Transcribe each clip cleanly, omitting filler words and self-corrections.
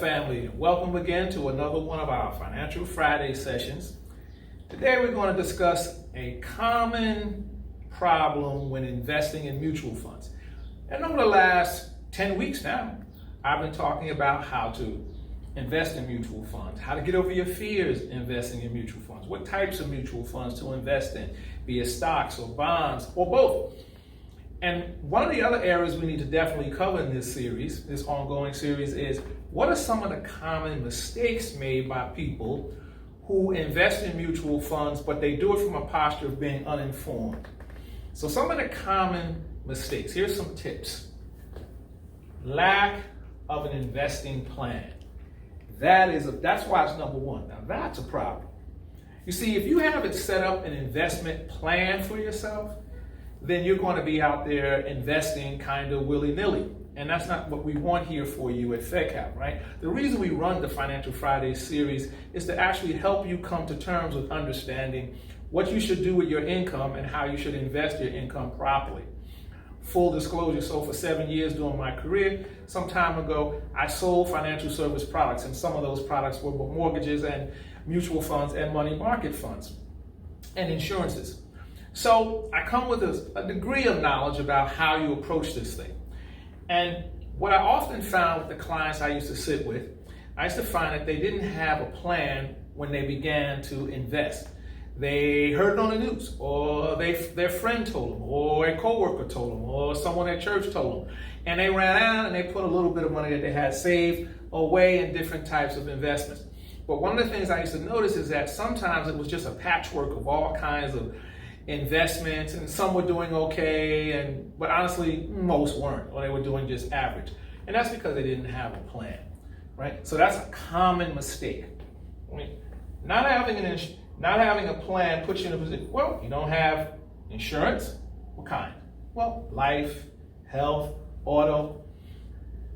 family, and welcome again to another one of our Financial Friday sessions. Today we're going to discuss a common problem when investing in mutual funds. And over the last 10 weeks now, I've been talking about how to invest in mutual funds, how to get over your fears investing in mutual funds, what types of mutual funds to invest in, be it stocks or bonds or both. And one of the other areas we need to definitely cover in this series, this ongoing series, is what are some of the common mistakes made by people who invest in mutual funds, but they do it from a posture of being uninformed. So some of the common mistakes, here's some tips. Lack of an investing plan. That's why it's number one. Now that's a problem. You see, if you haven't set up an investment plan for yourself, then you're going to be out there investing kind of willy-nilly. And that's not what we want here for you at FedCap, right? The reason we run the Financial Friday series is to actually help you come to terms with understanding what you should do with your income and how you should invest your income properly. Full disclosure, so for 7 years during my career, some time ago, I sold financial service products, and some of those products were mortgages and mutual funds and money market funds and insurances. So I come with a degree of knowledge about how you approach this thing. And what I often found with the clients I used to sit with, I used to find that they didn't have a plan when they began to invest. They heard it on the news, or their friend told them, or a coworker told them, or someone at church told them. And they ran out and they put a little bit of money that they had saved away in different types of investments. But one of the things I used to notice is that sometimes it was just a patchwork of all kinds of investments, and some were doing okay, but honestly, most weren't, or they were doing just average. And that's because they didn't have a plan, right? So that's a common mistake. I mean, not having a plan puts you in a position, well, you don't have insurance? What kind? Well, life, health, auto.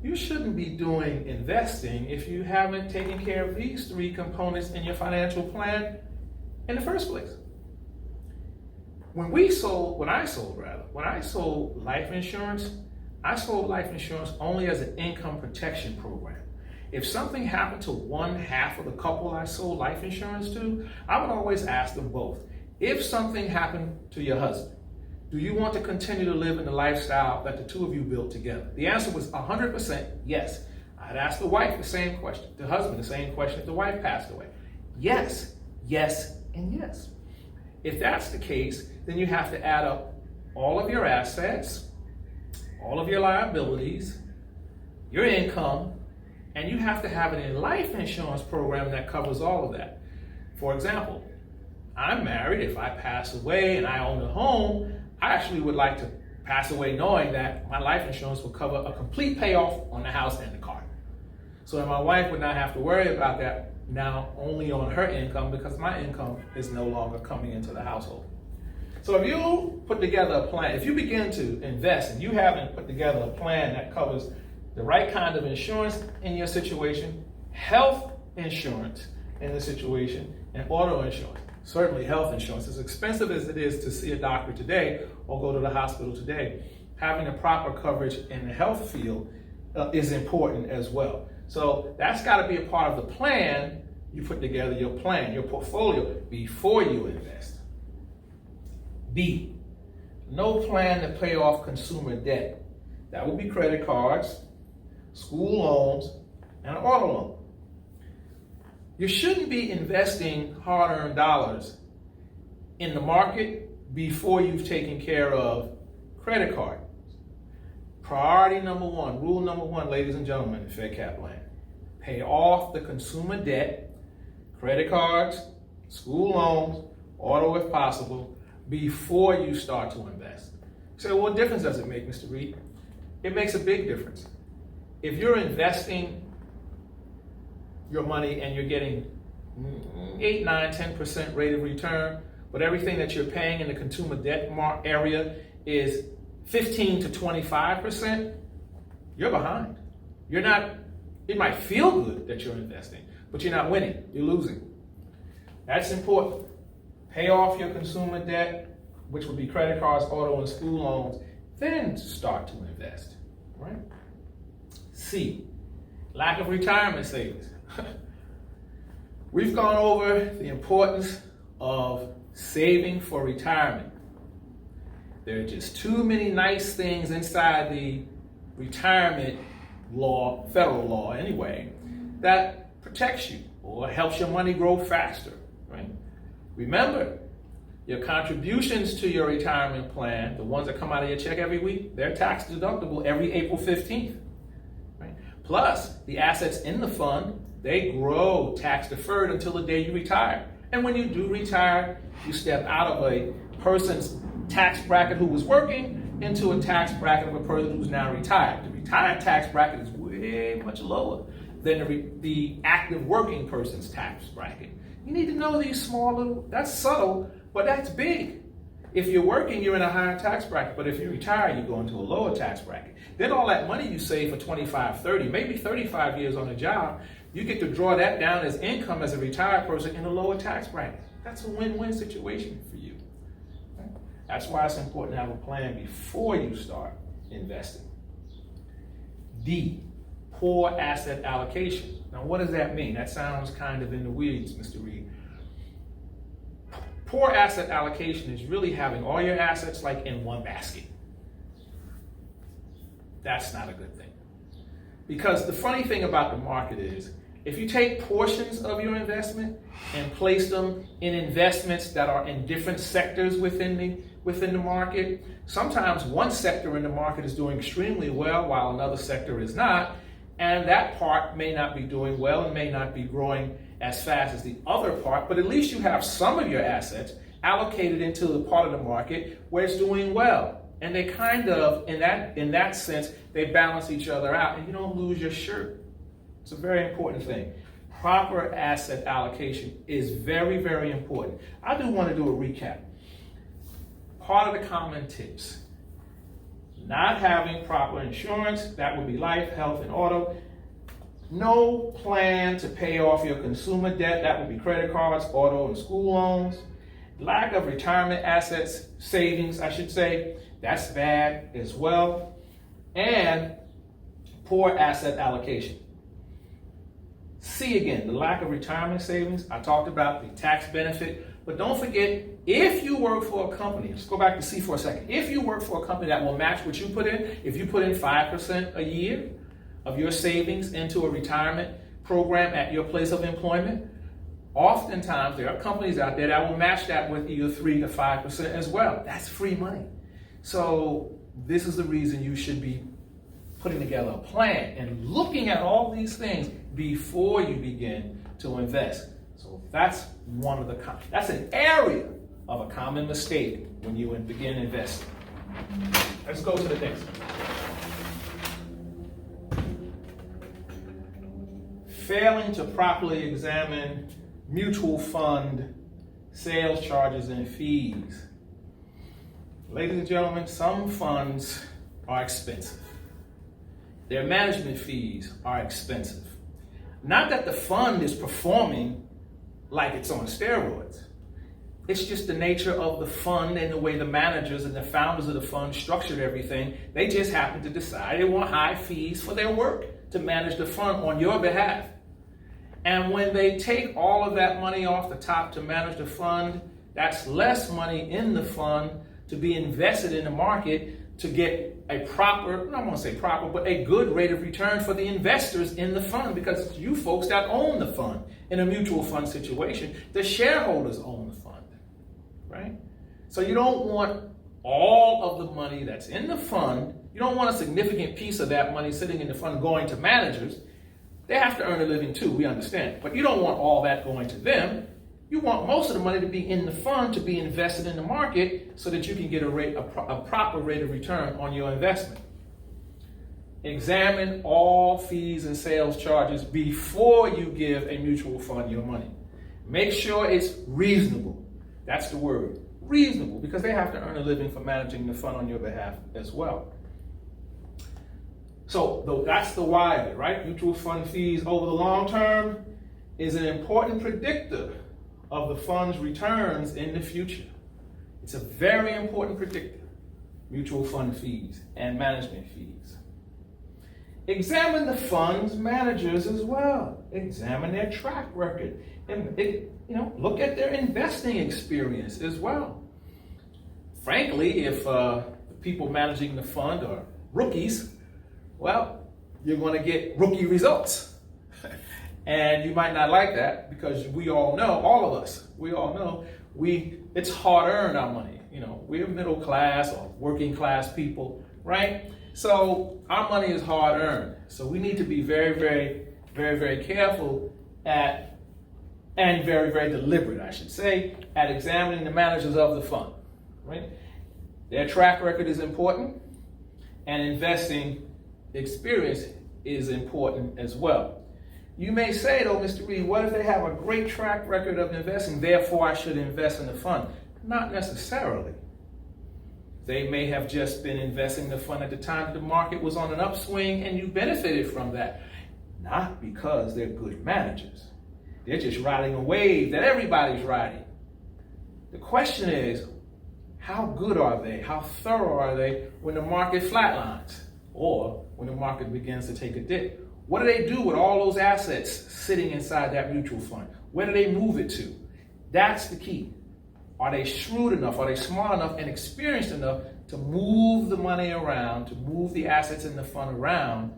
You shouldn't be doing investing if you haven't taken care of these three components in your financial plan in the first place. When I sold life insurance, I sold life insurance only as an income protection program. If something happened to one half of the couple I sold life insurance to, I would always ask them both, if something happened to your husband, do you want to continue to live in the lifestyle that the two of you built together? The answer was 100% yes. I'd ask the wife the same question, the husband the same question if the wife passed away. Yes, yes, and yes. If that's the case, then you have to add up all of your assets, all of your liabilities, your income, and you have to have a life insurance program that covers all of that. For example, I'm married. If I pass away and I own a home, I actually would like to pass away knowing that my life insurance will cover a complete payoff on the house and the car. So that my wife would not have to worry about that now only on her income, because my income is no longer coming into the household. So if you put together a plan, if you begin to invest and you haven't put together a plan that covers the right kind of insurance in your situation, health insurance in the situation, and auto insurance, certainly health insurance, as expensive as it is to see a doctor today or go to the hospital today, having the proper coverage in the health field is important as well. So that's got to be a part of the plan. You put together your plan, your portfolio, before you invest. B, no plan to pay off consumer debt. That would be credit cards, school loans, and an auto loan. You shouldn't be investing hard-earned dollars in the market before you've taken care of credit card. Priority number one, rule number one, ladies and gentlemen, in FedCap land. Pay off the consumer debt, credit cards, school loans, auto if possible, before you start to invest. So what difference does it make, Mr. Reed? It makes a big difference. If you're investing your money and you're getting 8, 9, 10% rate of return, but everything that you're paying in the consumer debt area is 15 to 25%, you're behind. You're not, it might feel good that you're investing, but you're not winning, you're losing. That's important. Pay off your consumer debt, which would be credit cards, auto, and school loans, then start to invest, right? C, Lack of retirement savings. We've gone over the importance of saving for retirement. There are just too many nice things inside the retirement law, federal law anyway, that protects you or helps your money grow faster, right? Remember, your contributions to your retirement plan, the ones that come out of your check every week, they're tax deductible every April 15th. Right? Plus, the assets in the fund, they grow tax deferred until the day you retire. And when you do retire, you step out of a person's tax bracket who was working into a tax bracket of a person who's now retired. The retired tax bracket is way much lower than the active working person's tax bracket. You need to know these small little, that's subtle, but that's big. If you're working, you're in a higher tax bracket, but if you retire, you go into a lower tax bracket. Then all that money you save for 25, 30, maybe 35 years on a job, you get to draw that down as income as a retired person in a lower tax bracket. That's a win-win situation for you. Okay? That's why it's important to have a plan before you start investing. D, poor asset allocation. Now, what does that mean? That sounds kind of in the weeds, Mr. Reed. Poor asset allocation is really having all your assets like in one basket. That's not a good thing. Because the funny thing about the market is, if you take portions of your investment and place them in investments that are in different sectors within the market, sometimes one sector in the market is doing extremely well while another sector is not, and that part may not be doing well and may not be growing as fast as the other part, but at least you have some of your assets allocated into the part of the market where it's doing well. And they kind of, in that sense, they balance each other out and you don't lose your shirt. It's a very important thing. Proper asset allocation is very, very important. I do want to do a recap. Part of the common tips. Not having proper insurance, that would be life, health, and auto. No plan to pay off your consumer debt, that would be credit cards, auto, and school loans. Lack of retirement assets, savings, I should say, that's bad as well. And poor asset allocation. C again, the lack of retirement savings. I talked about the tax benefit, but don't forget, if you work for a company, let's go back to C for a second. If you work for a company that will match what you put in, if you put in 5% a year of your savings into a retirement program at your place of employment, oftentimes there are companies out there that will match that with either 3 to 5% as well. That's free money. So this is the reason you should be putting together a plan and looking at all these things before you begin to invest. So that's that's an area of a common mistake when you begin investing. Let's go to the next one. Failing to properly examine mutual fund sales charges and fees. Ladies and gentlemen, some funds are expensive. Their management fees are expensive. Not that the fund is performing like it's on steroids. It's just the nature of the fund and the way the managers and the founders of the fund structured everything. They just happen to decide they want high fees for their work to manage the fund on your behalf. And when they take all of that money off the top to manage the fund, that's less money in the fund to be invested in the market to get a proper, I don't want to say proper, but a good rate of return for the investors in the fund, because it's you folks that own the fund. In a mutual fund situation, the shareholders own the fund, right? So you don't want all of the money that's in the fund, you don't want a significant piece of that money sitting in the fund going to managers. They have to earn a living too, we understand. But you don't want all that going to them. You want most of the money to be in the fund, to be invested in the market, so that you can get a proper rate of return on your investment. Examine all fees and sales charges before you give a mutual fund your money. Make sure it's reasonable. That's the word, reasonable, because they have to earn a living for managing the fund on your behalf as well. So that's the why of it, right? Mutual fund fees over the long term is an important predictor of the fund's returns in the future. It's a very important predictor, mutual fund fees and management fees. Examine the fund's managers as well. Examine their track record. And look at their investing experience as well. Frankly, if the people managing the fund are rookies, well, you're going to get rookie results. And you might not like that because we all know, all of us, we all know, it's hard earned our money. We're middle class or working class people, right? So our money is hard earned. So we need to be very, very, very, very careful and very, very deliberate, I should say, at examining the managers of the fund, right? Their track record is important, and investing experience is important as well. You may say, though, Mr. Reed, what if they have a great track record of investing, therefore I should invest in the fund? Not necessarily. They may have just been investing in the fund at the time the market was on an upswing and you benefited from that. Not because they're good managers. They're just riding a wave that everybody's riding. The question is, how good are they? How thorough are they when the market flatlines or when the market begins to take a dip? What do they do with all those assets sitting inside that mutual fund? Where do they move it to? That's the key. Are they shrewd enough? Are they smart enough and experienced enough to move the money around, to move the assets in the fund around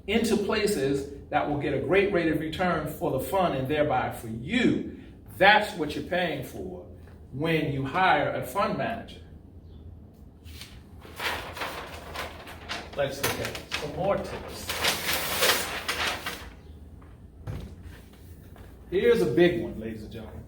into places that will get a great rate of return for the fund and thereby for you? That's what you're paying for when you hire a fund manager. Let's look at some more tips. Here's a big one, ladies and gentlemen.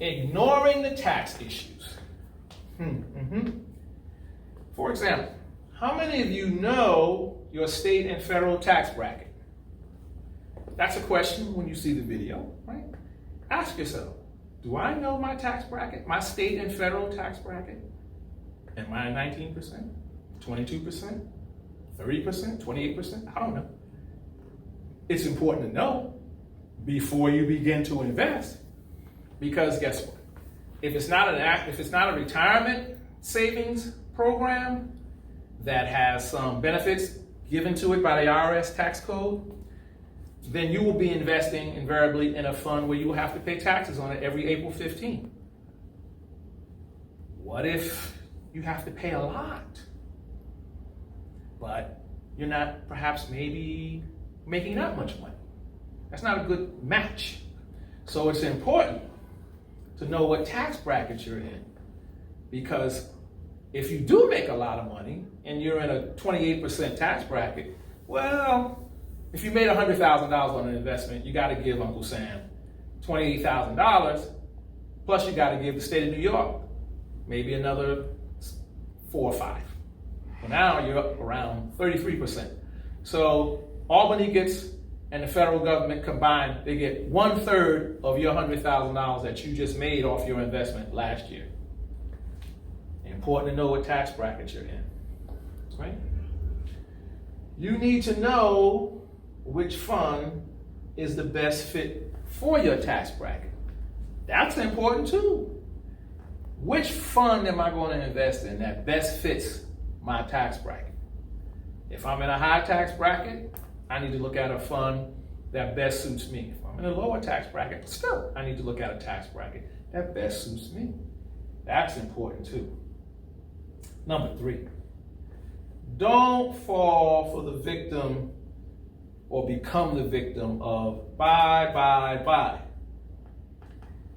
Ignoring the tax issues. For example, how many of you know your state and federal tax bracket? That's a question when you see the video, right? Ask yourself, do I know my tax bracket, my state and federal tax bracket? Am I 19%, 22%, 30%, 28%? I don't know. It's important to know before you begin to invest. Because guess what? If it's not a retirement savings program that has some benefits given to it by the IRS tax code, then you will be investing invariably in a fund where you will have to pay taxes on it every April 15th. What if you have to pay a lot, but you're not perhaps maybe making that much money? That's not a good match. So it's important to know what tax bracket you're in. Because if you do make a lot of money and you're in a 28% tax bracket, well, if you made $100,000 on an investment, you got to give Uncle Sam $28,000, plus you got to give the state of New York maybe another 4 or 5. Well, now you're up around 33%. So Albany gets and the federal government combined, they get 1/3 of your $100,000 that you just made off your investment last year. Important to know what tax bracket you're in, right? You need to know which fund is the best fit for your tax bracket. That's important too. Which fund am I going to invest in that best fits my tax bracket? If I'm in a high tax bracket, I need to look at a fund that best suits me. If I'm in a lower tax bracket, still, I need to look at a tax bracket that best suits me. That's important too. Number 3, don't fall for the victim or become the victim of buy.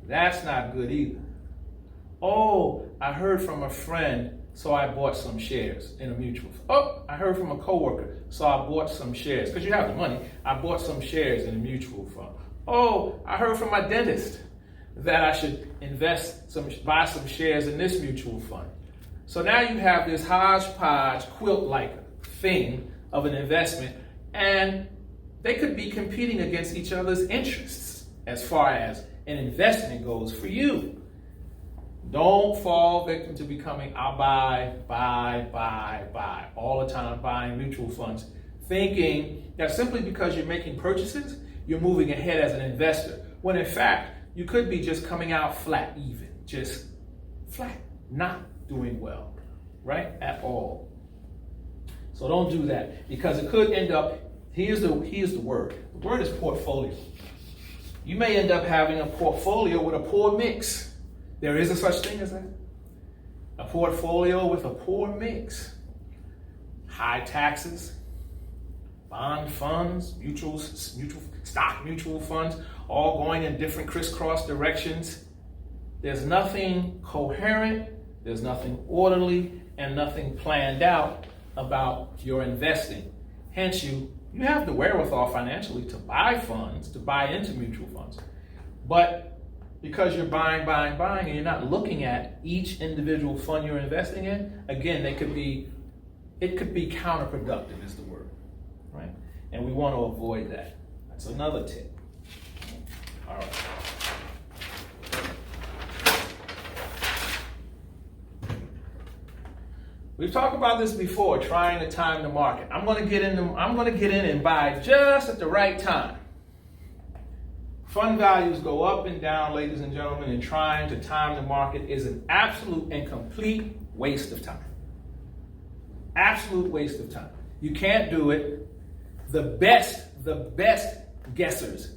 That's not good either. Oh, I heard from a friend, so I bought some shares in a mutual fund. Oh, I heard from a coworker, so I bought some shares. Because you have the money, I bought some shares in a mutual fund. Oh, I heard from my dentist that I should buy some shares in this mutual fund. So now you have this hodgepodge quilt-like thing of an investment, and they could be competing against each other's interests as far as an investment goes for you. Don't fall victim to becoming, I'll buy, all the time buying mutual funds, thinking that simply because you're making purchases, you're moving ahead as an investor, when in fact, you could be just coming out flat even, just flat, not doing well, right, at all. So So don't do that, because it could end up, here's the word. The word is portfolio. You may end up having a portfolio with a poor mix. There is a such thing as that. A portfolio with a poor mix. High taxes, bond funds, mutual funds, all going in different crisscross directions. There's nothing coherent, there's nothing orderly, and nothing planned out about your investing. Hence, you have the wherewithal financially to buy funds, to buy into mutual funds. But because you're buying, and you're not looking at each individual fund you're investing in, again, it could be counterproductive is the word, right? And we want to avoid that. That's another tip. All right. We've talked about this before, trying to time the market. I'm going to get in and buy just at the right time. Fund values go up and down, ladies and gentlemen, and trying to time the market is an absolute and complete waste of time. Absolute waste of time. You can't do it. The best guessers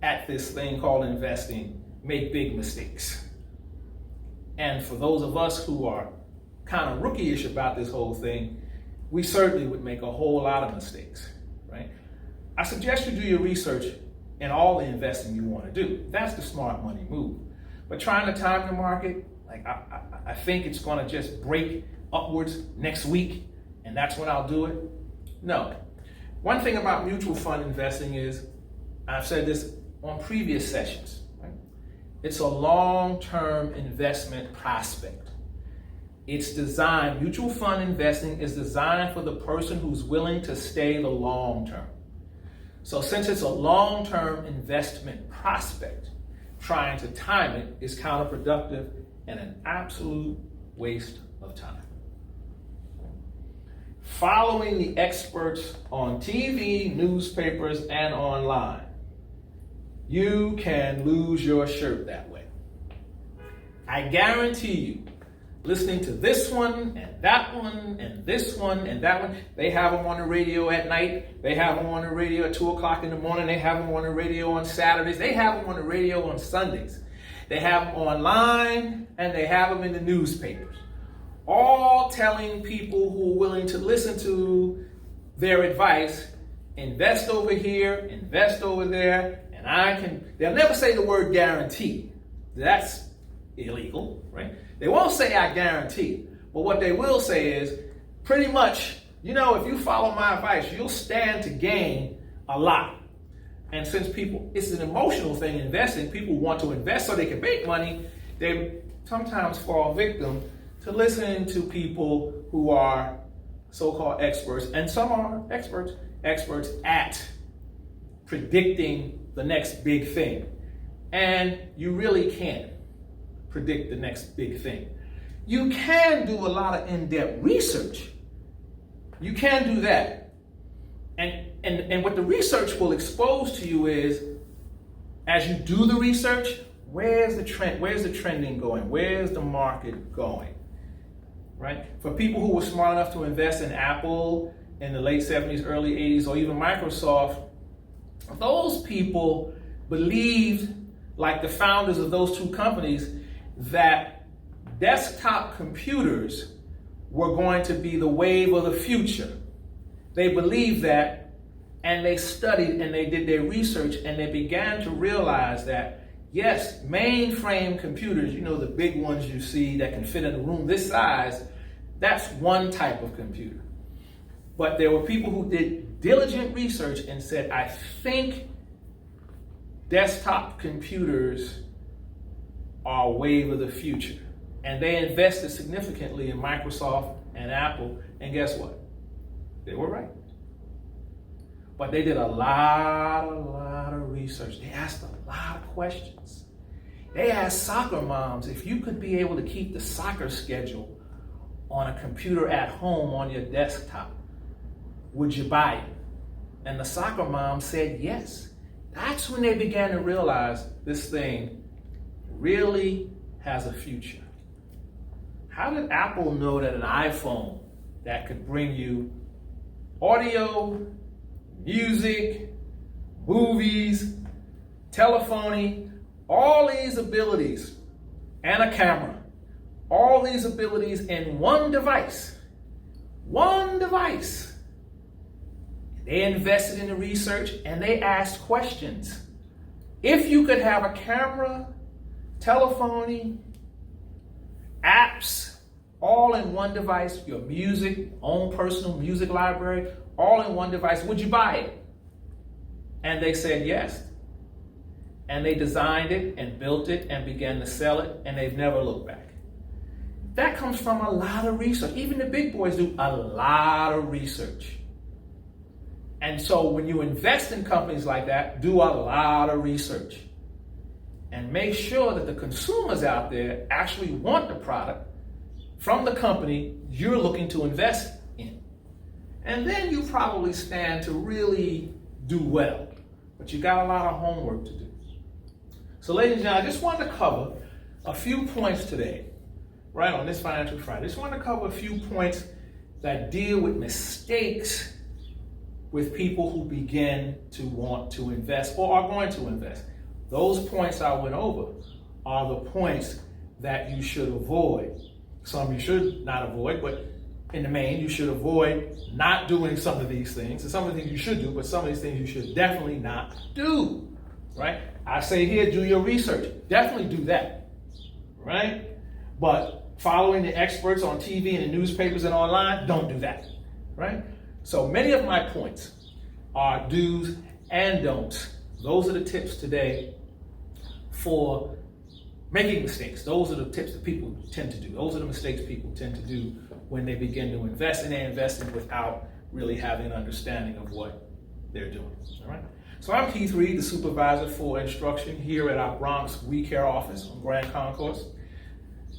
at this thing called investing make big mistakes. And for those of us who are kind of rookie-ish about this whole thing, we certainly would make a whole lot of mistakes, right? I suggest you do your research in all the investing you want to do. That's the smart money move. But trying to time the market, like I think it's going to just break upwards next week, and that's when I'll do it. No. One thing about mutual fund investing is, I've said this on previous sessions, right? It's a long-term investment prospect. It's designed, mutual fund investing is designed for the person who's willing to stay the long term. So since it's a long-term investment prospect, trying to time it is counterproductive and an absolute waste of time. Following the experts on TV, newspapers, and online, you can lose your shirt that way. I guarantee you, listening to this one and that one and this one and that one. They have them on the radio at night. They have them on the radio at 2 o'clock in the morning. They have them on the radio on Saturdays. They have them on the radio on Sundays. They have them online, and they have them in the newspapers. All telling people who are willing to listen to their advice, invest over here, invest over there, and they'll never say the word guarantee. That's illegal, right? They won't say I guarantee, but what they will say is pretty much, if you follow my advice, you'll stand to gain a lot. And since it's an emotional thing investing, people want to invest so they can make money, they sometimes fall victim to listening to people who are so-called experts, and some are experts at predicting the next big thing. And you really can't predict the next big thing. You can do a lot of in-depth research. You can do that. And what the research will expose to you is, as you do the research, where's the trending going? Where's the market going? Right? For people who were smart enough to invest in Apple in the late 70s, early 80s, or even Microsoft, those people believed, like the founders of those two companies, that desktop computers were going to be the wave of the future. They believed that, and they studied and they did their research, and they began to realize that, yes, mainframe computers, the big ones you see that can fit in a room this size, that's one type of computer. But there were people who did diligent research and said, I think desktop computers are a wave of the future. And they invested significantly in Microsoft and Apple, and guess what? They were right. But they did a lot of research. They asked a lot of questions. They asked soccer moms, if you could be able to keep the soccer schedule on a computer at home on your desktop, would you buy it? And the soccer mom said yes. That's when they began to realize this thing really has a future. How did Apple know that an iPhone that could bring you audio, music, movies, telephony, all these abilities, and a camera, all these abilities in one device. One device. They invested in the research and they asked questions. If you could have a camera, telephony, apps, all in one device, your music, own personal music library, all in one device, would you buy it? And they said yes. And they designed it and built it and began to sell it, and they've never looked back. That comes from a lot of research. Even the big boys do a lot of research. And so when you invest in companies like that, do a lot of research. And make sure that the consumers out there actually want the product from the company you're looking to invest in. And then you probably stand to really do well. But you got a lot of homework to do. So ladies and gentlemen, I just wanted to cover a few points today, right, on this Financial Friday. I just wanted to cover a few points that deal with mistakes with people who begin to want to invest or are going to invest. Those points I went over are the points that you should avoid. Some you should not avoid, but in the main, you should avoid not doing some of these things. And some of the things you should do, but some of these things you should definitely not do, right? I say here, do your research. Definitely do that, right? But following the experts on TV and the newspapers and online, don't do that, right? So many of my points are do's and don'ts. Those are the tips today for making mistakes. Those are the tips that people tend to do. Those are the mistakes people tend to do when they begin to invest, and they invest in without really having an understanding of what they're doing. All right. So I'm Keith Reed, the supervisor for instruction here at our Bronx WeCare office on Grand Concourse.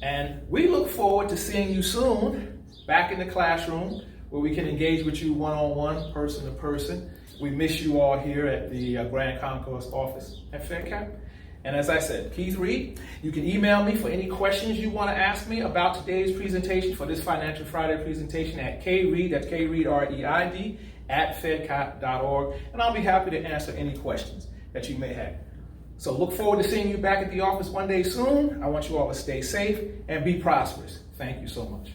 And we look forward to seeing you soon back in the classroom where we can engage with you one-on-one, person to person. We miss you all here at the Grand Concourse office at FedCap. And as I said, Keith Reed, you can email me for any questions you want to ask me about today's presentation for this Financial Friday presentation at kreed, that's K-Reed, R-E-I-D, at fedcap.org. And I'll be happy to answer any questions that you may have. So look forward to seeing you back at the office one day soon. I want you all to stay safe and be prosperous. Thank you so much.